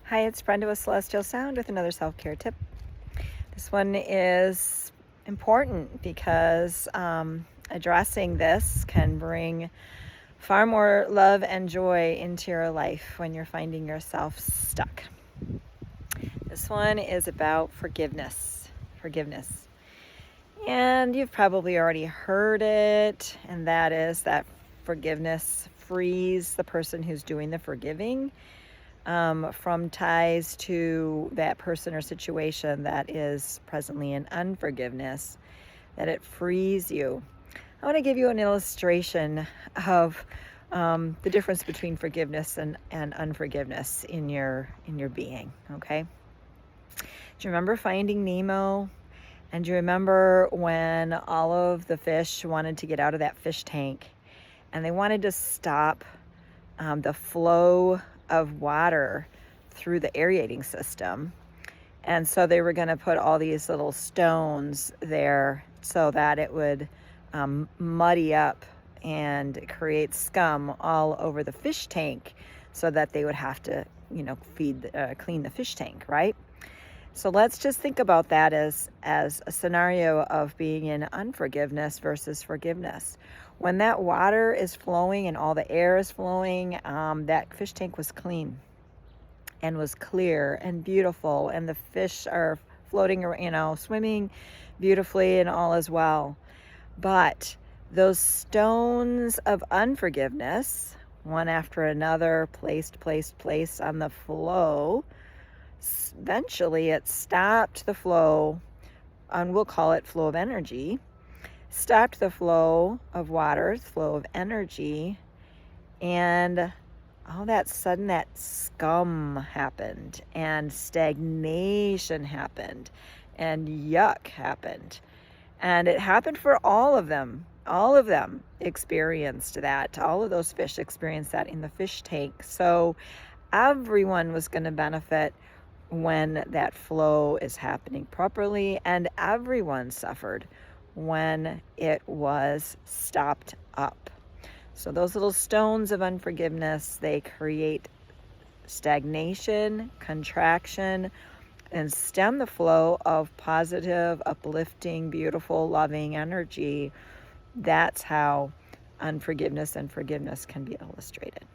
Hi, it's Brenda with Celestial Sound with another self-care tip. This one is important because addressing this can bring far more love and joy into your life when you're finding yourself stuck. This one is about forgiveness. Forgiveness. And you've probably already heard it, and that is that forgiveness frees the person who's doing the forgiving from ties to that person or situation that is presently in unforgiveness, that it frees you. I want to give you an illustration of the difference between forgiveness and unforgiveness in your being, okay? Do you remember Finding Nemo? And do you remember when all of the fish wanted to get out of that fish tank and they wanted to stop the flow of water through the aerating system? And so they were going to put all these little stones there so that it would muddy up and create scum all over the fish tank so that they would have to, clean the fish tank, right? So let's just think about that as a scenario of being in unforgiveness versus forgiveness. When that water is flowing and all the air is flowing, that fish tank was clean and was clear and beautiful, and the fish are floating, swimming beautifully and all is well. But those stones of unforgiveness, one after another, placed on the flow, eventually it stopped the flow, and we'll call it flow of energy, stopped the flow of water, flow of energy, and all that sudden that scum happened and stagnation happened and yuck happened. And it happened for all of them. All of them experienced that. All of those fish experienced that in the fish tank. So everyone was going to benefit when that flow is happening properly, and everyone suffered when it was stopped up. So those little stones of unforgiveness, they create stagnation, contraction, and stem the flow of positive, uplifting, beautiful, loving energy. That's how unforgiveness and forgiveness can be illustrated.